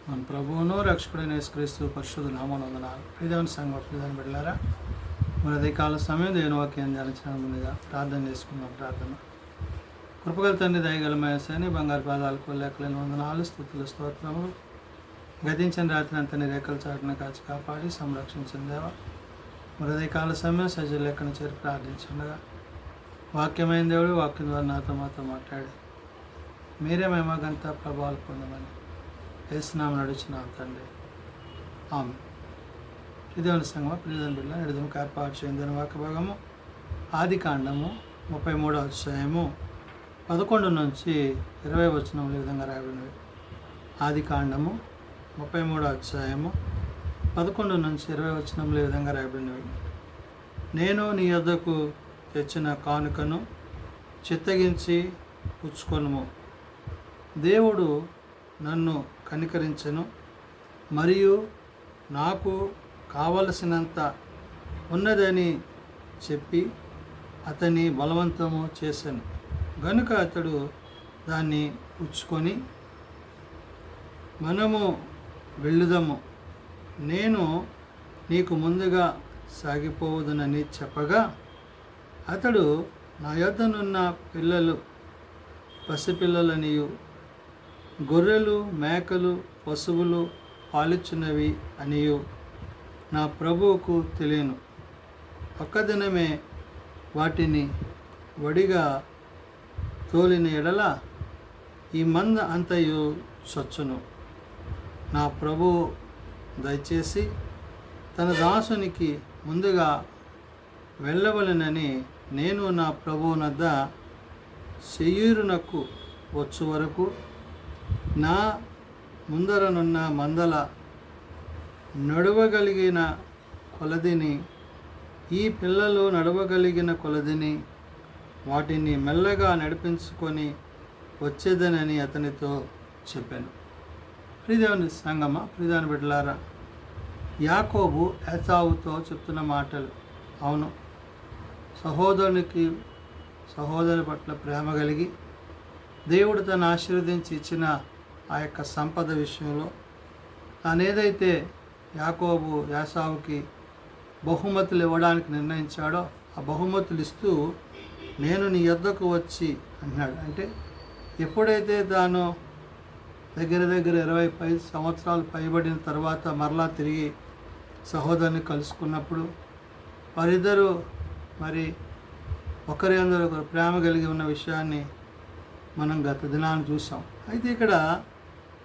మన ప్రభువును రక్షకుడైన యేసుక్రీస్తు పరిశుద్ధ నామమునందునాలు ప్రియదేవుని సంఘం ప్రియదేవుని బిడ్డలారా, మన అధికాల సమయం దేవుని వాక్యం ధ్యానించడం ముందుగా ప్రార్థన చేసుకుందాం. ప్రార్థన. కృపగల తండ్రి, దయగల మహేశాన్ని బంగారు పాదాలకు లెక్కలేని వందనాలు, స్తుతులు, స్తోత్రములు. గతించిన రాత్రి అంతా నీ రేఖల చాటున కాచి కాపాడి సంరక్షించిన దేవ, మన అధికాల సమయం సజీవ లెక్కను చేరి ప్రార్థించుండగా వాక్యమైన దేవుడు వాక్యం ద్వారా నాతో మాతో మాట్లాడి మీరే మేమగంతా ప్రభావాలు పొందమని వేస్తున్నాము నడుచున్నాం తండ్రి. ఆమె ప్రియదేవుని సంఘం ప్రియదేవుని బిడ్డ ఎడదము ఏర్పాటు చేయని వాక్య భాగము ఆది కాండము 33వ అధ్యాయము 11 నుంచి 20 వచనములు ఈ విధంగా రాయబడినవి. ఆది కాండము 33వ అధ్యాయము 11 నుంచి 20 వచనములు ఈ విధంగా రాయబడినవి. నేను నీ యొద్దకు తెచ్చిన కానుకను చిత్తగించి పుచ్చుకొనుము. దేవుడు నన్ను కనికరించెను, మరియు నాకు కావలసినంత ఉన్నదని చెప్పి అతని బలవంతము చేశాను గనుక అతడు దాన్ని పుచ్చుకొని, మనము వెళ్ళుదము, నేను నీకు ముందుగా సాగిపోవదునని చెప్పగా, అతడు నా యొద్దనున్న పిల్లలు పసిపిల్లలనియు గొర్రెలు మేకలు పశువులు పాలిచ్చినవి అనియు నా ప్రభువుకు తెలియను. ఒక్కదినమే వాటిని వడిగా తోలిన ఎడల ఈ మంద అంతయు చచ్చును. నా ప్రభువు దయచేసి తన దాసునికి ముందుగా వెళ్ళవలెనని నేను నా ప్రభువునద్ద శేయీరునకు వచ్చు వరకు నా ముందరనున్న మందల నడవగలిగిన కొలదిని, ఈ పిల్లలు నడవగలిగిన కొలదిని వాటిని మెల్లగా నడిపించుకొని వచ్చేదనని అతనితో చెప్పాను. ప్రియదేవుని సంగమ ప్రియదేవుని బిడ్డలారా, యాకోబు ఏసావుతో చెప్తున్న మాటలు. అవును, సహోదరుని పట్ల ప్రేమ కలిగి దేవుడు తను ఆశీర్వదించి ఇచ్చిన ఆ యొక్క సంపద విషయంలో తానేదైతే యాకోబు ఏసావుకి బహుమతులు ఇవ్వడానికి నిర్ణయించాడో ఆ బహుమతులు ఇస్తూ నేను నీ యొద్దకు వచ్చి అన్నాడు. అంటే ఎప్పుడైతే తాను దగ్గర 20 సంవత్సరాలు పైబడిన తర్వాత మరలా తిరిగి సహోదరుని కలుసుకున్నప్పుడు వారిద్దరూ మరి ఒకరి అందరూ ఒకరు ప్రేమ కలిగి ఉన్న విషయాన్ని మనం గత దినాన్ని చూసాం. అయితే ఇక్కడ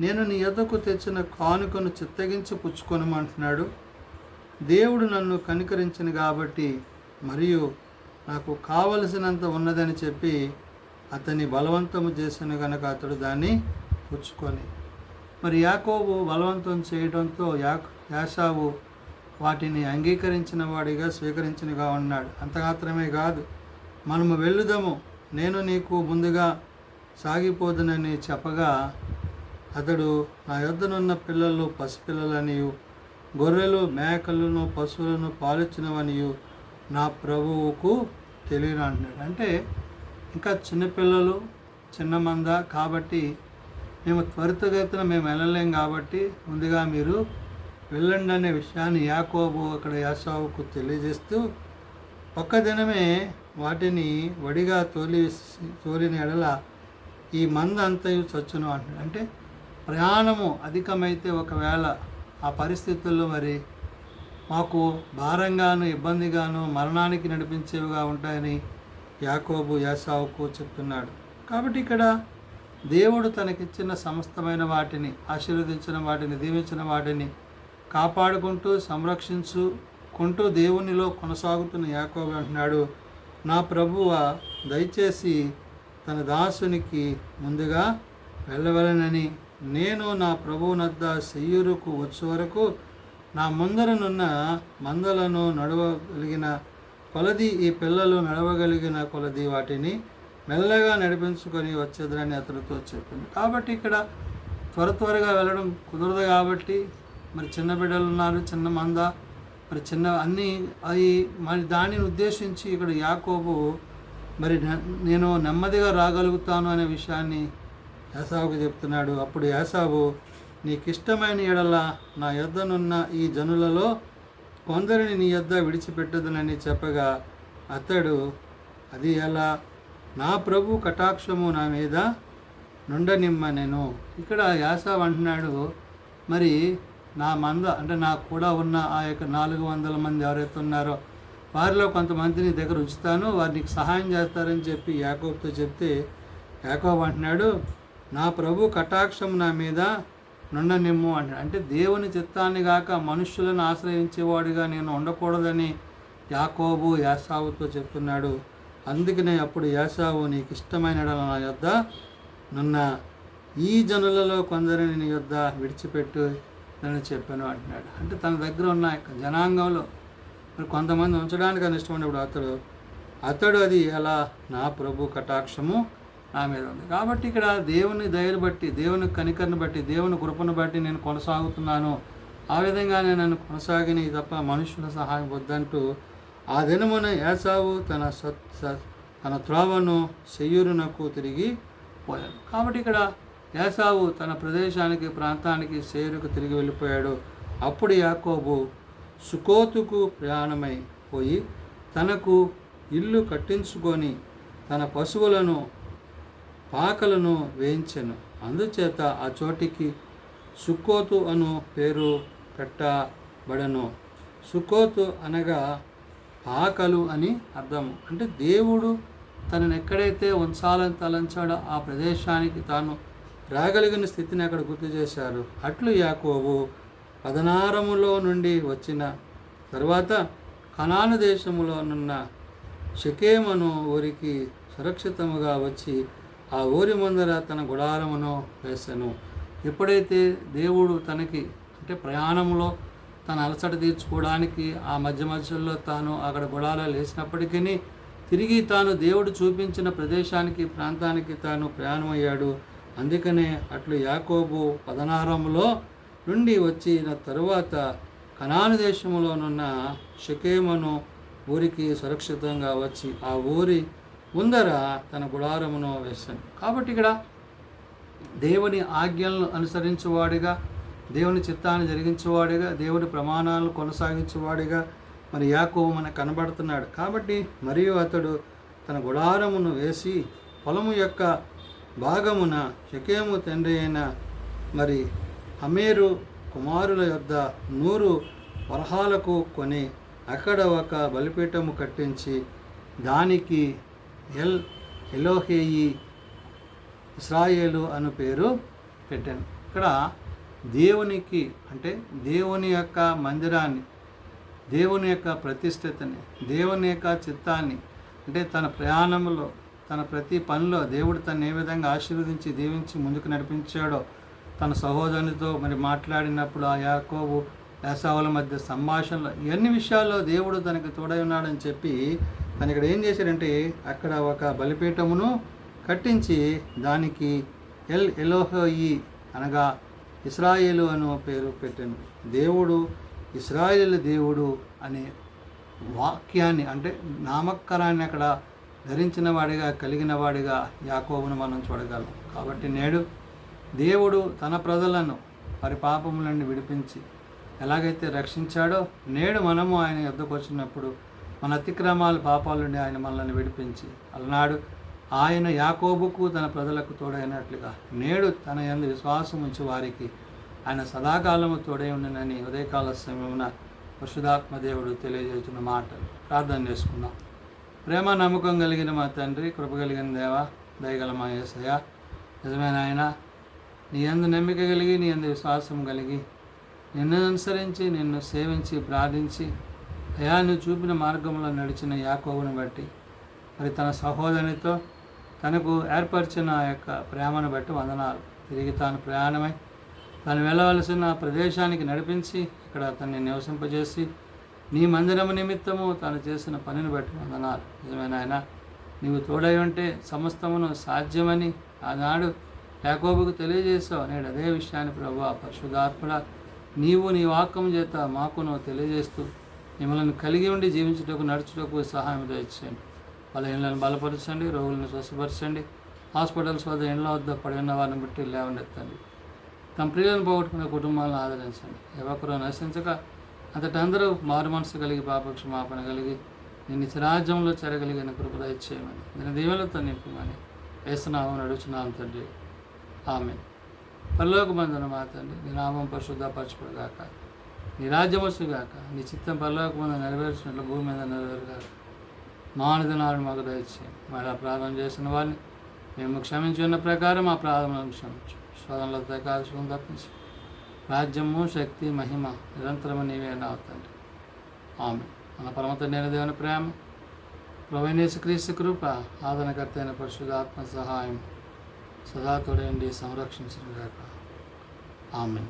నేను నీ యొద్దకు తెచ్చిన కానుకను చిత్తగించి పుచ్చుకొనమంటున్నాడు. దేవుడు నన్ను కనికరించిన కాబట్టి మరియు నాకు కావలసినంత ఉన్నదని చెప్పి అతని బలవంతము చేసిన కనుక అతడు దాన్ని పుచ్చుకొని, మరి యాకోబు బలవంతం చేయడంతో యాసావు వాటిని అంగీకరించిన వాడిగా స్వీకరించినగా ఉన్నాడు. అంత మాత్రమే కాదు, మనము వెళ్ళుదాము, నేను నీకు ముందుగా సాగిపోదునని చెప్పగా అతడు నా యొద్దనున్న పిల్లలు పసిపిల్లలనియు గొర్రెలు మేకలను పశువులను పాలిచ్చినవనియు నా ప్రభువుకు తెలియను అంటున్నాడు. అంటే ఇంకా చిన్నపిల్లలు చిన్న మంద కాబట్టి మేము త్వరితగతిన మేము వెళ్ళలేం కాబట్టి ముందుగా మీరు వెళ్ళండి అనే విషయాన్ని యాకోబు అక్కడ యాసావుకు తెలియజేస్తూ ఒక్క దినమే వాటిని వడిగా తోలిన ఎడల ఈ మంద అంతయు చచ్చును అంటున్నాడు. అంటే ప్రయాణము అధికమైతే ఒకవేళ ఆ పరిస్థితుల్లో మరి మాకు భారంగాను ఇబ్బందిగాను మరణానికి నడిపించేవిగా ఉంటాయని యాకోబు యాసావుకు చెప్తున్నాడు. కాబట్టి ఇక్కడ దేవుడు తనకిచ్చిన సమస్తమైన వాటిని, ఆశీర్వదించిన వాటిని, దీవించిన వాటిని కాపాడుకుంటూ సంరక్షించుకుంటూ దేవునిలో కొనసాగుతున్న యాకోబు అంటున్నాడు, నా ప్రభువ దయచేసి తన దాసునికి ముందుగా వెళ్ళవలెనని నేను నా ప్రభువునద్ద శేయీరుకు వచ్చే వరకు నా ముందరనున్న మందలను నడవగలిగిన కొలది, ఈ పిల్లలు నడవగలిగిన కొలది వాటిని మెల్లగా నడిపించుకొని వచ్చేదని అతనితో చెప్పింది. కాబట్టి ఇక్కడ త్వరగా వెళ్ళడం కుదరదు కాబట్టి మరి చిన్న బిడ్డలు ఉన్నారు, చిన్న మంద, మరి చిన్న అన్నీ అవి మరి దానిని ఉద్దేశించి ఇక్కడ యాకోబు మరి నేను నెమ్మదిగా రాగలుగుతాను అనే విషయాన్ని యాసావుకు చెప్తున్నాడు. అప్పుడు యాసావు నీకిష్టమైన ఎడల నా యొద్దనున్న ఈ జనులలో కొందరిని నీ యొద్ద విడిచిపెట్టదునని చెప్పగా అతడు, అది ఎలా? నా ప్రభు కటాక్షము నా మీద నుండనిమ్మనెను. ఇక్కడ యాసావు అంటున్నాడు, మరి నా మంద అంటే నాకు కూడా ఉన్న ఆ యొక్క 400 మంది ఎవరైతే ఉన్నారో వారిలో కొంతమందిని దగ్గర ఉంచుతాను, వారు నీకు సహాయం చేస్తారని చెప్పి యాకోబుతో చెప్తే, యాకోబు అంటున్నాడు, నా ప్రభు కటాక్షం నా మీద నుండనిమ్ము అంటాడు. అంటే దేవుని చిత్తాన్ని గాక మనుష్యులను ఆశ్రయించేవాడిగా నేను ఉండకూడదని యాకోబు యాసావుతో చెప్తున్నాడు. అందుకనే అప్పుడు యాసావు, నీకు ఇష్టమైన నా యొద్ద నున్న ఈ జనులలో కొందరిని నీ యొద్ద విడిచిపెట్టు అని చెప్పాను అంటున్నాడు. అంటే తన దగ్గర ఉన్న జనాంగంలో మరి కొంతమంది ఉంచడానికి అని ఇష్టమైనప్పుడు అతడు అది ఎలా? నా ప్రభు కటాక్షము నా మీద ఉంది. కాబట్టి ఇక్కడ దేవుని దయను బట్టి, దేవుని కనికరను బట్టి, దేవుని కృపను బట్టి నేను కొనసాగుతున్నాను. ఆ విధంగానే నన్ను కొనసాగిని తప్ప మనుషుల సహాయం వద్దంటూ ఆ దినమున యాసావు తన త్రోవను శెయూరునకు తిరిగి పోయాడు. కాబట్టి ఇక్కడ యాసావు తన ప్రదేశానికి, ప్రాంతానికి, శేరుకు తిరిగి వెళ్ళిపోయాడు. అప్పుడు యాకోబు సుకోతుకు ప్రయాణమై పోయి తనకు ఇల్లు కట్టించుకొని తన పశువులను పాకలను వేయించెను. అందుచేత ఆ చోటికి సుక్కోతు అను పేరు పెట్టబడను. సుక్కోతు అనగా పాకలు అని అర్థము. అంటే దేవుడు తనను ఎక్కడైతే ఉంచాలని తలంచాడో ఆ ప్రదేశానికి తాను రాగలిగిన స్థితిని అక్కడ గుర్తు చేశారు. అట్లు యాకోబు పదనారములో నుండి వచ్చిన తర్వాత కనాను దేశములోనున్న షెకెమును ఊరికి సురక్షితముగా వచ్చి ఆ ఊరి ముందర తన గుడారమును వేసెను. ఎప్పుడైతే దేవుడు తనకి అంటే ప్రయాణంలో తన అలసట తీర్చుకోవడానికి ఆ మధ్యలో తాను అక్కడ గుడారాలు వేసినప్పటికీ తిరిగి తాను దేవుడు చూపించిన ప్రదేశానికి, ప్రాంతానికి తాను ప్రయాణమయ్యాడు. అందుకనే అట్లు యాకోబు పదనారములో నుండి వచ్చిన తరువాత కనాను దేశములోనున్న షెకెమును ఊరికి సురక్షితంగా వచ్చి ఆ ఊరి ముందర తన గుడారమును వేశాను. కాబట్టి ఇక్కడ దేవుని ఆజ్ఞలను అనుసరించేవాడిగా, దేవుని చిత్తాన్ని జరిగించేవాడిగా, దేవుని ప్రమాణాలను కొనసాగించేవాడిగా మరి యాకోబు మనకు కనబడుతున్నాడు. కాబట్టి మరియు అతడు తన గుడారమును వేసి పొలము యొక్క భాగమున షెకెము తండ్రి అయిన మరి హమేరు కుమారుల యొద్ద 100 వరహాలకు కొని అక్కడ ఒక బలిపీఠము కట్టించి దానికి ఎలోహేయి ఇశ్రాయేలు అను పేరు పెట్టాను. ఇక్కడ దేవునికి అంటే దేవుని యొక్క మందిరాన్ని, దేవుని యొక్క ప్రతిష్టతని, దేవుని యొక్క చిత్తాన్ని అంటే తన ప్రయాణంలో, తన ప్రతి పనిలో దేవుడు తను ఏ విధంగా ఆశీర్వదించి దీవించి ముందుకు నడిపించాడో, తన సహోదరునితో మరి మాట్లాడినప్పుడు ఆ యాకోబు యాసావుల మధ్య సంభాషణలో ఇవన్నీ విషయాల్లో దేవుడు తనకి తోడై ఉన్నాడని చెప్పి తను ఇక్కడ ఏం చేశాడంటే అక్కడ ఒక బలిపీఠమును కట్టించి దానికి ఎలోహోయి అనగా ఇశ్రాయేలు అను పేరు పెట్టాను. దేవుడు ఇశ్రాయేలు దేవుడు అనే వాక్యాన్ని అంటే నామకరాన్ని అక్కడ ధరించిన వాడిగా, కలిగిన వాడిగా యాకోబును మనం చూడగలం. కాబట్టి నేడు దేవుడు తన ప్రజలను వారి పాపములను విడిపించి ఎలాగైతే రక్షించాడో నేడు మనము ఆయన యొద్దకు వచ్చినప్పుడు మన అతిక్రమాలు, పాపాల నుండి ఆయన మనల్ని విడిపించి అలనాడు ఆయన యాకోబుకు తన ప్రజలకు తోడైనట్లుగా నేడు తన యందు విశ్వాసం ఉంచి వారికి ఆయన సదాకాలము తోడై ఉండనని ఉదయకాల సమయమున పరిశుద్ధాత్మ దేవుడు తెలియజేస్తున్న మాటలు ప్రార్థన చేసుకుందాం. ప్రేమ నమ్మకం కలిగిన మా తండ్రి, కృప కలిగిన దేవ, దయగల మా యేసయ్య, నిజమైన ఆయన నీ యందు నమ్మిక కలిగి, నీ యందు విశ్వాసం కలిగి, నిన్ను అనుసరించి, నిన్ను సేవించి, ప్రార్థించి అయా నువ్వు చూపిన మార్గంలో నడిచిన యాకోబుని బట్టి మరి తన సహోదరునితో తనకు ఏర్పరిచిన ఆ యొక్క ప్రేమను బట్టి వందనాలు. తిరిగి తాను ప్రయాణమై తాను వెళ్ళవలసిన ప్రదేశానికి నడిపించి ఇక్కడ తనని నివసింపజేసి నీ మందిరము నిమిత్తము తాను చేసిన పనిని బట్టి వందనాలు. నిజమైన ఆయన నీవు తోడై ఉంటే సమస్తమును సాధ్యమని ఆనాడు యాకోబుకు తెలియజేసావు. నేడు అదే విషయాన్ని ప్రభువా పరిశుద్ధాత్ముడా నీవు నీ వాక్యం చేత మాకును తెలియజేస్తూ మిమ్మల్ని కలిగి ఉండి జీవించుటకు, నడుచుటకు సహాయం దయచేయండి. వాళ్ళ ఇళ్లను బలపరచండి, రోగులను స్వస్థపరచండి, హాస్పిటల్స్ వద్ద ఇండ్ల వద్ద పడి ఉన్న వారిని బట్టి లేవనెత్తండి. తమ ప్రియులను పోగొట్టుకునే కుటుంబాలను ఆదరించండి. ఎవరు నశించక అంతటి అందరూ మారు మనసు కలిగి పాపక్షమాపణ కలిగి నేను నిత్యరాజ్యంలో చేరగలిగిన కృప దయచేయమని నేను దీవెనలతో నింపమని వేస్తున్నామని అడుగుచున్నాను తండ్రి. ఆమేన్. పరలోక బంధన మా తండ్రి, నీ నామం పరిశుద్ధపరచుకోగాక, నీ రాజ్యం వచ్చుగాక, నీ చిత్తం పరలోక బంధం నెరవేర్చినట్లు భూమి మీద నెరవేరుగాక. మానదినాడు మాకు దయచేయండి. మళ్ళీ ప్రార్థన చేసిన వారిని మేము క్షమించి ఉన్న ప్రకారం ఆ ప్రార్థనలను క్షమించు. శోధనలతో కాల్చుకుని తప్పించి రాజ్యము శక్తి మహిమ నిరంతరము నీవే తండ్రి. ఆమె మన పరమ తండ్రి అయిన దేవుని ప్రేమ, ప్రభువైన యేసుక్రీస్తు కృప, ఆదరణకర్త అయిన పరిశుద్ధాత్మ సహాయం సదా తోడేండి సంరక్షించుగాక. ఆమెన్.